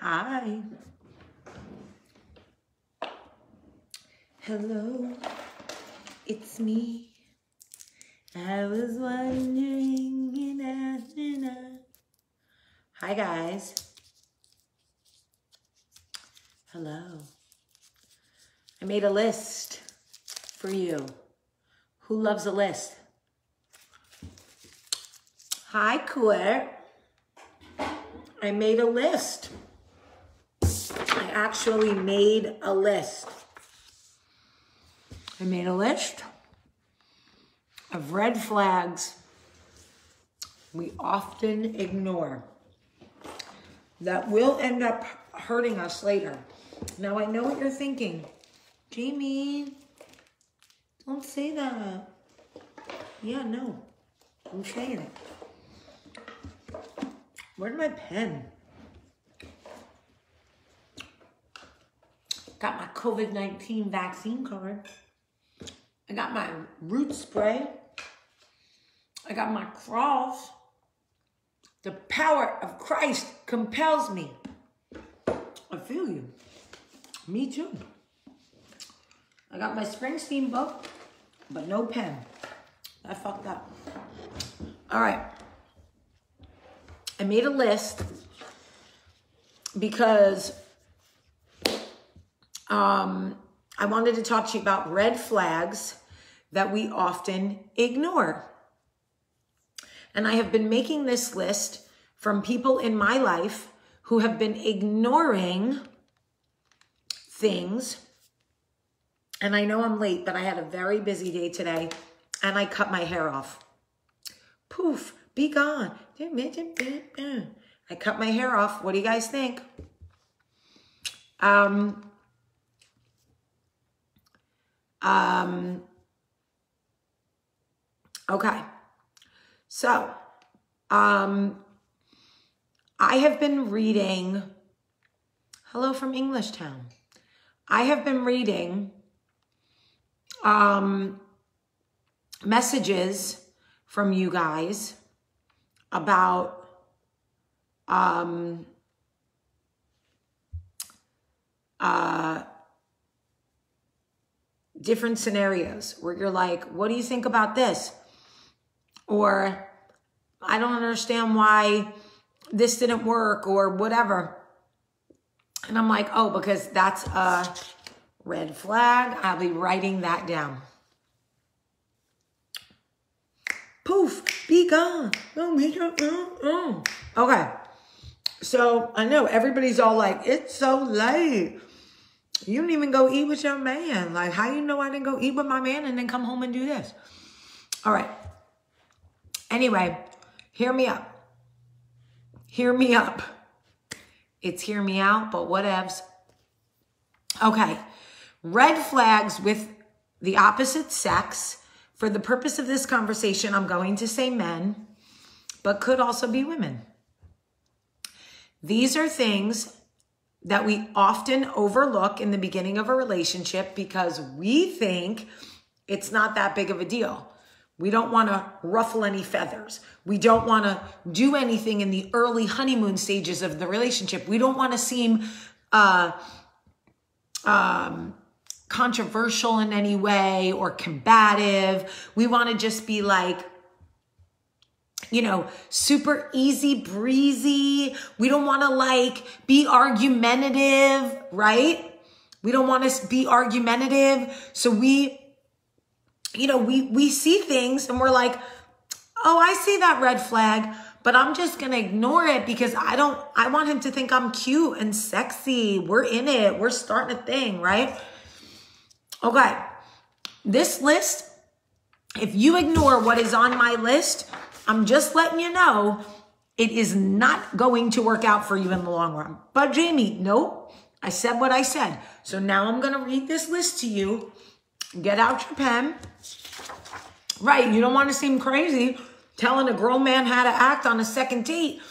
Hi. Hello. It's me. I was wondering, Hi, guys. Hello. I made a list for you. Who loves a list? Hi, Court. I made a list. I actually made a list. I made a list of red flags we often ignore that will end up hurting us later. Now, I know what you're thinking. Jamie, don't say that. Yeah, no, I'm saying it. Where's my pen? Got my COVID-19 vaccine card. I got my root spray. I got my cross. The power of Christ compels me. I feel you. Me too. I got my Springsteen book, but no pen. I fucked up. All right. I made a list because I wanted to talk to you about red flags that we often ignore. And I have been making this list from people in my life who have been ignoring things. And I know I'm late, but I had a very busy day today and I cut my hair off. Poof, be gone. I cut my hair off. What do you guys think? Okay. So, I have been reading, hello from Englishtown. I have been reading, messages from you guys about, different scenarios where you're like, what do you think about this? Or I don't understand why this didn't work or whatever. And I'm like, oh, because that's a red flag. I'll be writing that down. Poof, be gone. Okay. So I know everybody's all like, it's so late. You didn't even go eat with your man. Like, how you know I didn't go eat with my man and then come home and do this? All right. Anyway, hear me up. Hear me up. It's hear me out, but whatevs. Okay. Red flags with the opposite sex. For the purpose of this conversation, I'm going to say men, but could also be women. These are things that we often overlook in the beginning of a relationship because we think it's not that big of a deal. We don't want to ruffle any feathers. We don't want to do anything in the early honeymoon stages of the relationship. We don't want to seem controversial in any way or combative. We want to just be like, you know, super easy breezy. We don't want to like be argumentative, right? We don't want to be argumentative. So we see things and we're like, oh, I see that red flag, but I'm just going to ignore it because I want him to think I'm cute and sexy. We're in it. We're starting a thing, right? Okay. This list, if you ignore what is on my list, I'm just letting you know it is not going to work out for you in the long run. But Jamie, nope, I said what I said. So now I'm going to read this list to you. Get out your pen. Right, you don't want to seem crazy telling a grown man how to act on a second date.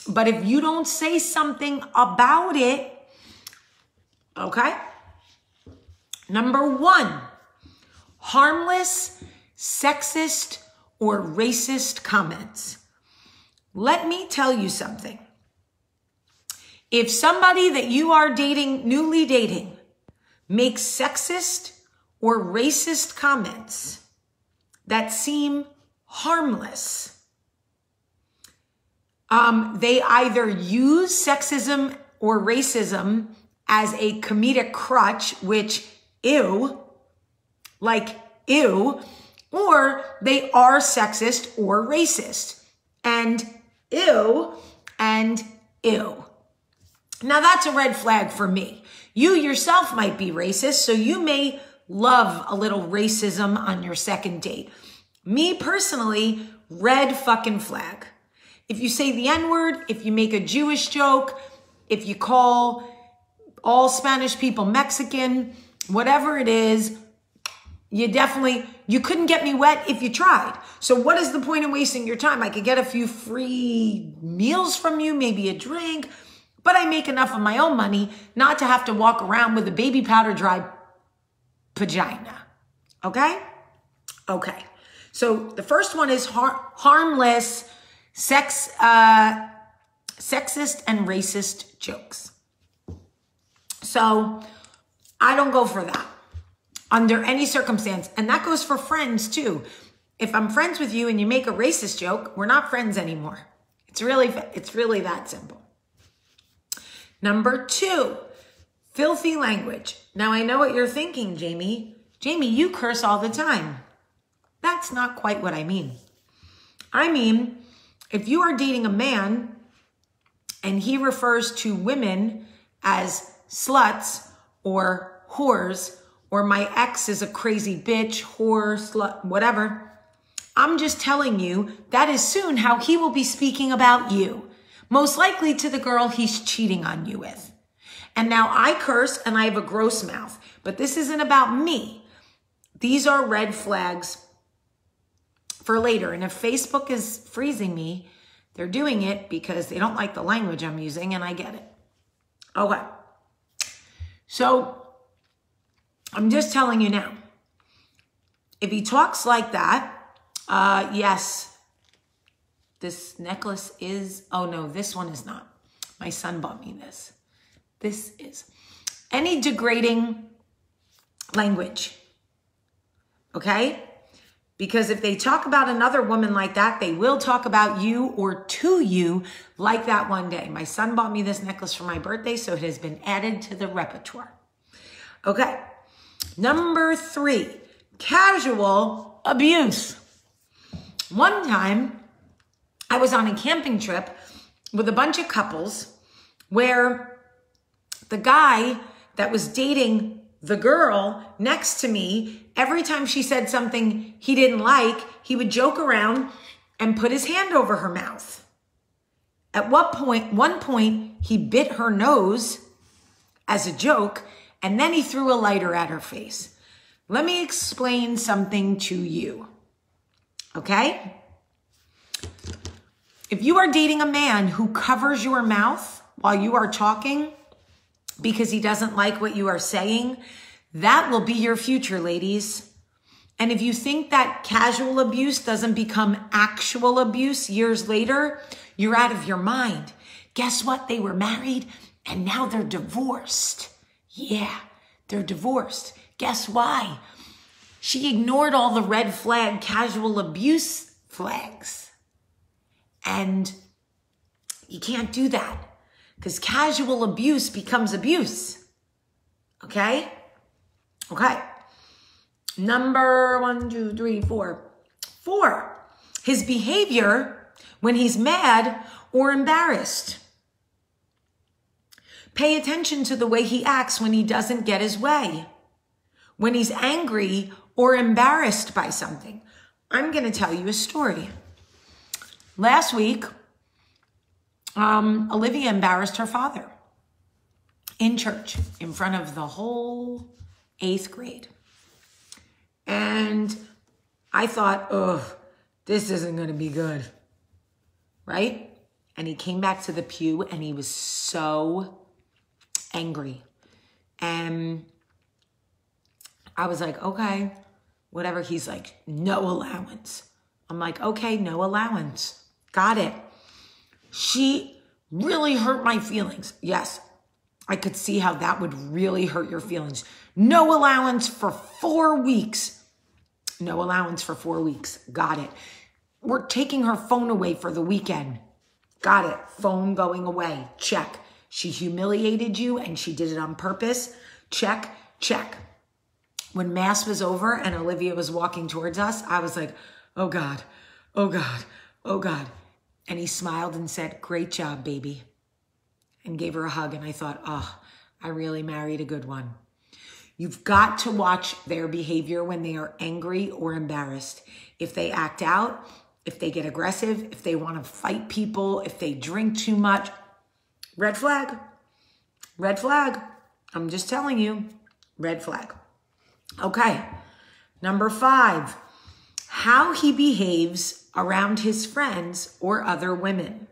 But if you don't say something about it, okay? Number 1, harmless, sexist, or racist comments. Let me tell you something. If somebody that you are dating, newly dating, makes sexist or racist comments that seem harmless, they either use sexism or racism as a comedic crutch, which, ew, like, ew, or they are sexist or racist, and ew, and ew. Now that's a red flag for me. You yourself might be racist, so you may love a little racism on your second date. Me personally, red fucking flag. If you say the N-word, if you make a Jewish joke, if you call all Spanish people Mexican, whatever it is, you couldn't get me wet if you tried. So what is the point of wasting your time? I could get a few free meals from you, maybe a drink, but I make enough of my own money not to have to walk around with a baby powder dry vagina. Okay? Okay. So the first one is harmless sexist and racist jokes. So I don't go for that under any circumstance. And that goes for friends too. If I'm friends with you and you make a racist joke, we're not friends anymore. It's really that simple. Number 2, filthy language. Now I know what you're thinking, Jamie. Jamie, you curse all the time. That's not quite what I mean. I mean, if you are dating a man and he refers to women as sluts or whores, or my ex is a crazy bitch, whore, slut, whatever, I'm just telling you that is soon how he will be speaking about you. Most likely to the girl he's cheating on you with. And now I curse and I have a gross mouth, but this isn't about me. These are red flags for later. And if Facebook is freezing me, they're doing it because they don't like the language I'm using, and I get it. Okay. So I'm just telling you now, if he talks like that, yes, this necklace is, oh no, this one is not. My son bought me this. This is any degrading language, okay? Because if they talk about another woman like that, they will talk about you or to you like that one day. My son bought me this necklace for my birthday, so it has been added to the repertoire. Okay, number 3, casual abuse. One time, I was on a camping trip with a bunch of couples where the guy that was dating the girl next to me, every time she said something he didn't like, he would joke around and put his hand over her mouth. At one point, he bit her nose as a joke, and then he threw a lighter at her face. Let me explain something to you, okay? If you are dating a man who covers your mouth while you are talking because he doesn't like what you are saying, that will be your future, ladies. And if you think that casual abuse doesn't become actual abuse years later, you're out of your mind. Guess what? They were married and now they're divorced. Yeah, they're divorced. Guess why? She ignored all the red flag casual abuse flags. And you can't do that because casual abuse becomes abuse. Okay? Okay. Number 1, 2, 3, 4. 4, his behavior when he's mad or embarrassed. Pay attention to the way he acts when he doesn't get his way. When he's angry or embarrassed by something. I'm going to tell you a story. Last week, Olivia embarrassed her father in church in front of the whole 8th grade. And I thought, oh, this isn't going to be good, right? And he came back to the pew and he was so angry. And I was like, okay, whatever. He's like, no allowance. I'm like, okay, no allowance. Got it. She really hurt my feelings. Yes, I could see how that would really hurt your feelings. No allowance for 4 weeks. No allowance for 4 weeks. Got it. We're taking her phone away for the weekend. Got it. Phone going away. Check. She humiliated you and she did it on purpose. Check, check. When Mass was over and Olivia was walking towards us, I was like, oh God, oh God, oh God. And he smiled and said, great job, baby. And gave her a hug. And I thought, oh, I really married a good one. You've got to watch their behavior when they are angry or embarrassed. If they act out, if they get aggressive, if they want to fight people, if they drink too much, red flag. Red flag. I'm just telling you, red flag. Okay. Number 5, how he behaves around his friends or other women.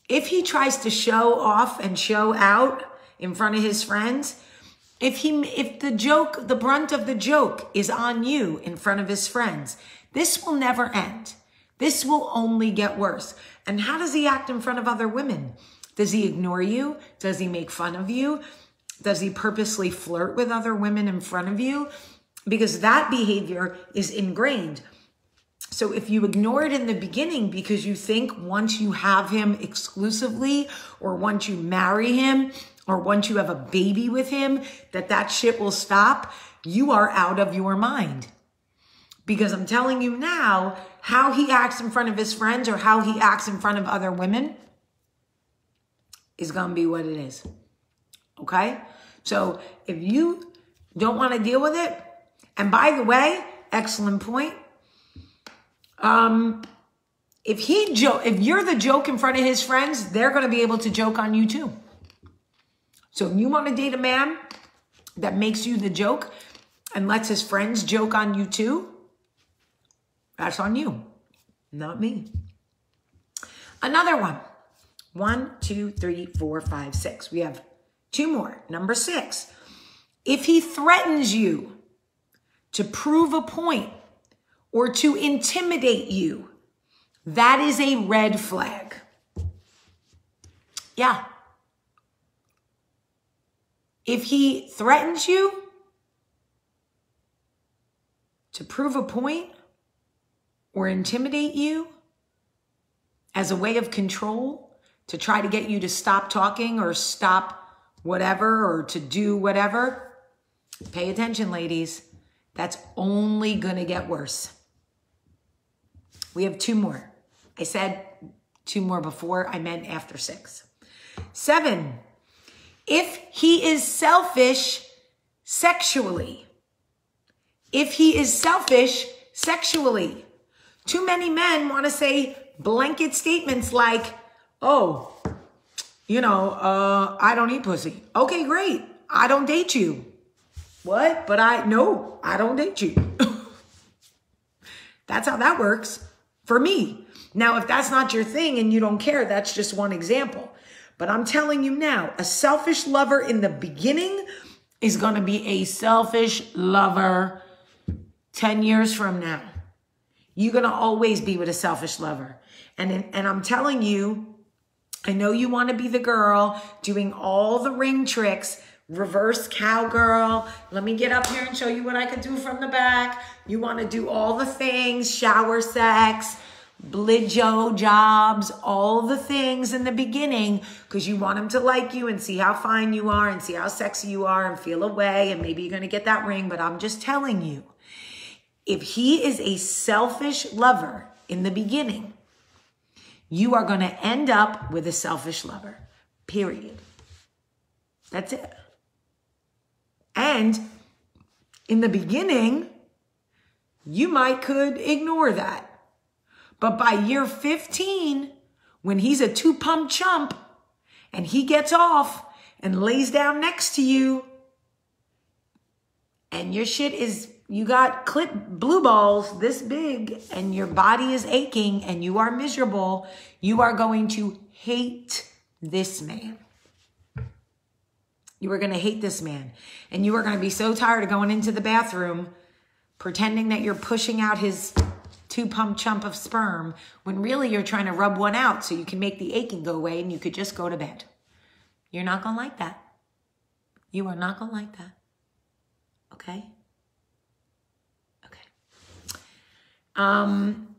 If he tries to show off and show out in front of his friends, if the brunt of the joke is on you in front of his friends, this will never end. This will only get worse. And how does he act in front of other women? Does he ignore you? Does he make fun of you? Does he purposely flirt with other women in front of you? Because that behavior is ingrained. So if you ignore it in the beginning because you think once you have him exclusively, or once you marry him, or once you have a baby with him, that shit will stop, you are out of your mind. Because I'm telling you now, how he acts in front of his friends or how he acts in front of other women is going to be what it is. Okay? So if you don't want to deal with it, and by the way, excellent point. If you're the joke in front of his friends, they're going to be able to joke on you too. So if you want to date a man that makes you the joke and lets his friends joke on you too, that's on you, not me. Another one. 1, 2, 3, 4, 5, 6. We have 2 more. Number 6. If he threatens you to prove a point or to intimidate you, that is a red flag. Yeah. If he threatens you to prove a point or intimidate you as a way of control, to try to get you to stop talking or stop whatever or to do whatever, pay attention, ladies. That's only going to get worse. We have 2 more. I said 2 more before. I meant after 6. 7. If he is selfish sexually. If he is selfish sexually. Too many men want to say blanket statements like, oh, I don't eat pussy. Okay, great. I don't date you. What? But I don't date you. That's how that works for me. Now, if that's not your thing and you don't care, that's just one example. But I'm telling you now, a selfish lover in the beginning is going to be a selfish lover 10 years from now. You're going to always be with a selfish lover. And I'm telling you, I know you want to be the girl doing all the ring tricks, reverse cowgirl. Let me get up here and show you what I could do from the back. You want to do all the things, shower sex, blidjo jobs, all the things in the beginning because you want him to like you and see how fine you are and see how sexy you are and feel away and maybe you're going to get that ring. But I'm just telling you, if he is a selfish lover in the beginning, you are going to end up with a selfish lover, period. That's it. And in the beginning, you could ignore that. But by year 15, when he's a 2-pump chump and he gets off and lays down next to you and your shit is, you got clip blue balls this big and your body is aching and you are miserable, you are going to hate this man. You are going to hate this man. And you are going to be so tired of going into the bathroom pretending that you're pushing out his 2-pump chump of sperm when really you're trying to rub one out so you can make the aching go away and you could just go to bed. You're not going to like that. You are not going to like that. Okay? Okay. And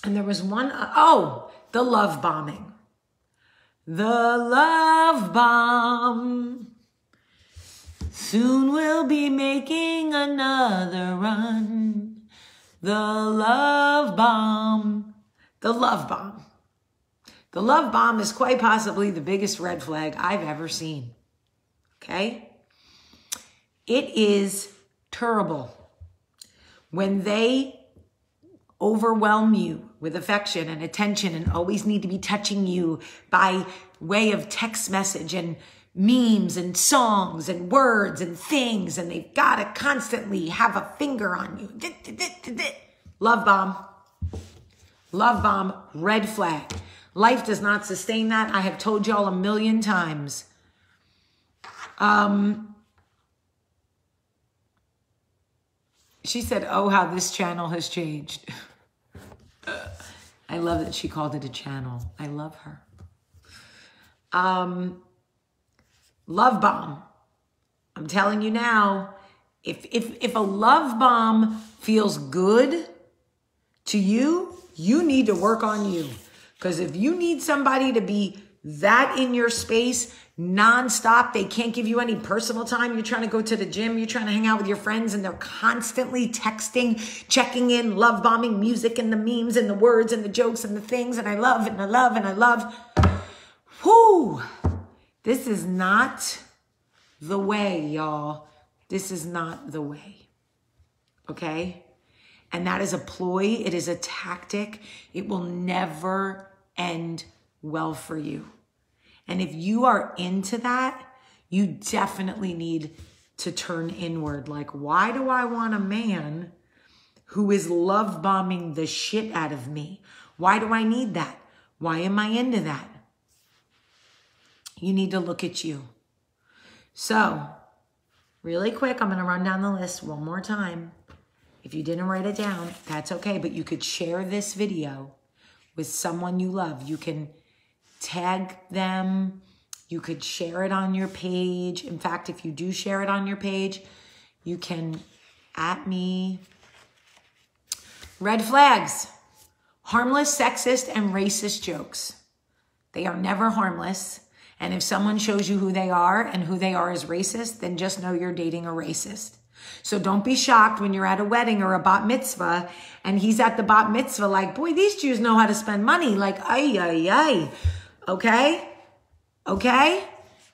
there was one, the love bombing. The love bomb. Soon we'll be making another run. The love bomb. The love bomb. The love bomb is quite possibly the biggest red flag I've ever seen. Okay? It is terrible when they overwhelm you with affection and attention and always need to be touching you by way of text message and memes and songs and words and things, and they've got to constantly have a finger on you. Love bomb. Love bomb, red flag. Life does not sustain that. I have told y'all a million times. She said, oh, how this channel has changed. I love that she called it a channel. I love her. Love bomb. I'm telling you now, if a love bomb feels good to you, you need to work on you. Because if you need somebody to be that in your space nonstop, they can't give you any personal time. You're trying to go to the gym, you're trying to hang out with your friends, and they're constantly texting, checking in, love bombing music and the memes and the words and the jokes and the things, and I love and I love and I love. Whoo! This is not the way, y'all. This is not the way. Okay? And that is a ploy. It is a tactic. It will never end well for you. And if you are into that, you definitely need to turn inward. Like, why do I want a man who is love bombing the shit out of me? Why do I need that? Why am I into that? You need to look at you. So, really quick, I'm going to run down the list one more time. If you didn't write it down, that's okay. But you could share this video with someone you love. You can tag them. You could share it on your page. In fact, if you do share it on your page, you can @ me. Red flags. Harmless, sexist, and racist jokes. They are never harmless. And if someone shows you who they are and who they are is racist, then just know you're dating a racist. So don't be shocked when you're at a wedding or a bat mitzvah and he's at the bat mitzvah like, boy, these Jews know how to spend money. Like, ay, ay, ay. Okay? Okay?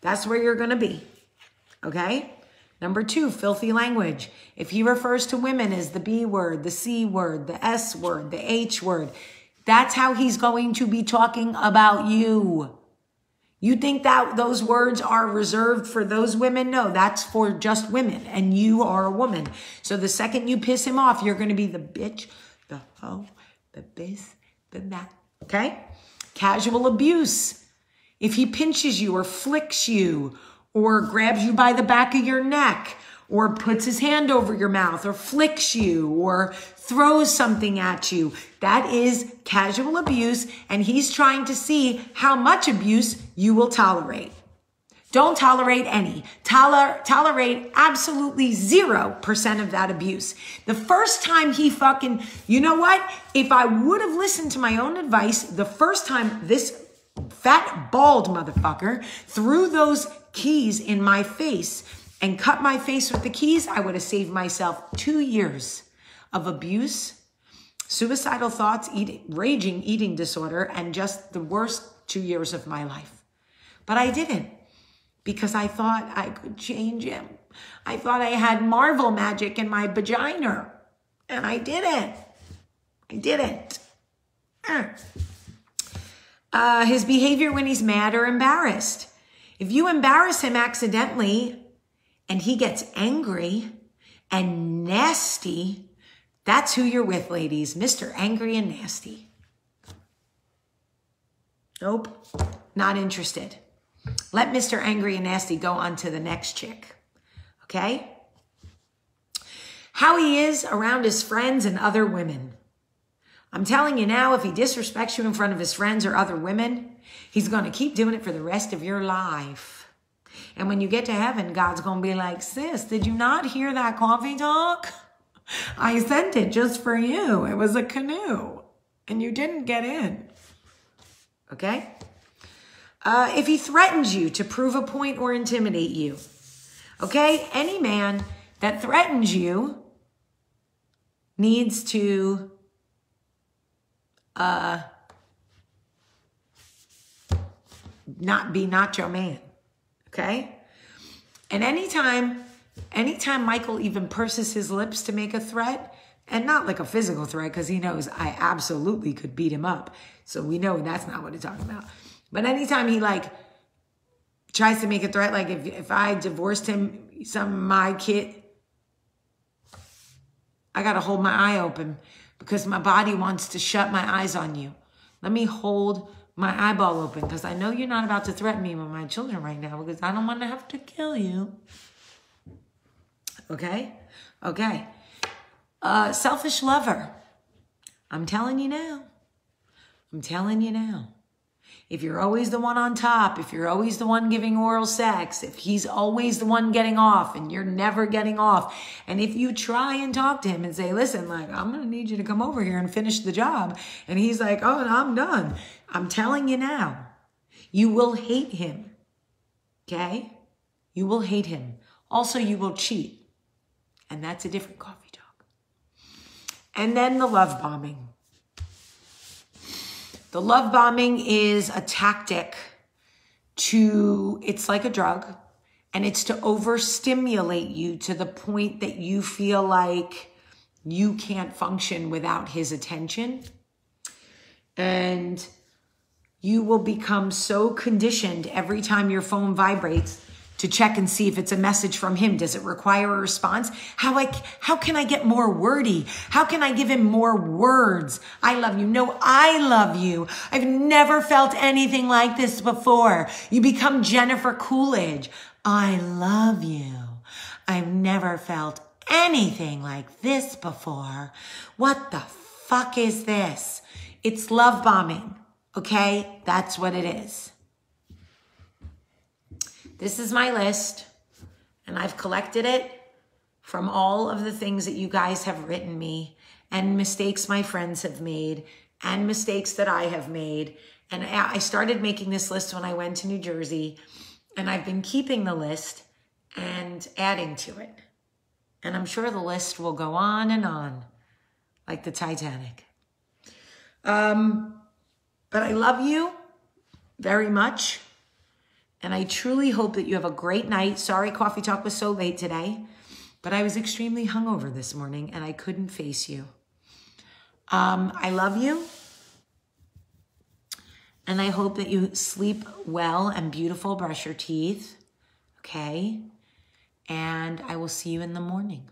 That's where you're going to be. Okay? Number 2, filthy language. If he refers to women as the B word, the C word, the S word, the H word, that's how he's going to be talking about you. You think that those words are reserved for those women? No, that's for just women, and you are a woman. So the second you piss him off, you're going to be the bitch, the hoe, the this, the that, okay? Casual abuse. If he pinches you or flicks you or grabs you by the back of your neck or puts his hand over your mouth or flicks you or throws something at you, that is casual abuse, and he's trying to see how much abuse you will tolerate. Don't tolerate any. Tolerate absolutely 0% of that abuse. The first time he fucking, you know what? If I would have listened to my own advice, the first time this fat, bald motherfucker threw those keys in my face and cut my face with the keys, I would have saved myself 2 years of abuse, suicidal thoughts, raging eating disorder, and just the worst 2 years of my life. But I didn't, because I thought I could change him. I thought I had Marvel magic in my vagina, and I didn't. I didn't. His behavior when he's mad or embarrassed. If you embarrass him accidentally and he gets angry and nasty, that's who you're with, ladies. Mr. Angry and Nasty. Nope, not interested. Let Mr. Angry and Nasty go on to the next chick, okay? How he is around his friends and other women. I'm telling you now, if he disrespects you in front of his friends or other women, he's going to keep doing it for the rest of your life. And when you get to heaven, God's going to be like, sis, did you not hear that coffee talk? I sent it just for you. It was a canoe. And you didn't get in. Okay? If he threatens you to prove a point or intimidate you, okay? Any man that threatens you needs to not be macho man, okay? And anytime Michael even purses his lips to make a threat, and not like a physical threat, because he knows I absolutely could beat him up. So we know that's not what he's talking about. But anytime he like tries to make a threat, like if I divorced him, my kid, I got to hold my eye open because my body wants to shut my eyes on you. Let me hold my eyeball open because I know you're not about to threaten me with my children right now because I don't want to have to kill you. Okay? Okay. Selfish lover. I'm telling you now. I'm telling you now. If you're always the one on top, if you're always the one giving oral sex, if he's always the one getting off and you're never getting off, and if you try and talk to him and say, listen, like, I'm going to need you to come over here and finish the job, and he's like, oh, I'm done. I'm telling you now, you will hate him. Okay? You will hate him. Also, you will cheat. And that's a different coffee talk. And then the love bombing. The love bombing is a tactic it's like a drug, and it's to overstimulate you to the point that you feel like you can't function without his attention. And you will become so conditioned every time your phone vibrates to check and see if it's a message from him. Does it require a response? How can I get more wordy? How can I give him more words? I love you. No, I love you. I've never felt anything like this before. You become Jennifer Coolidge. I love you. I've never felt anything like this before. What the fuck is this? It's love bombing. Okay? That's what it is. This is my list, and I've collected it from all of the things that you guys have written me and mistakes my friends have made and mistakes that I have made. And I started making this list when I went to New Jersey, and I've been keeping the list and adding to it. And I'm sure the list will go on, like the Titanic. But I love you very much. And I truly hope that you have a great night. Sorry, Coffee Talk was so late today, but I was extremely hungover this morning and I couldn't face you. I love you. And I hope that you sleep well and beautiful, brush your teeth. Okay. And I will see you in the morning.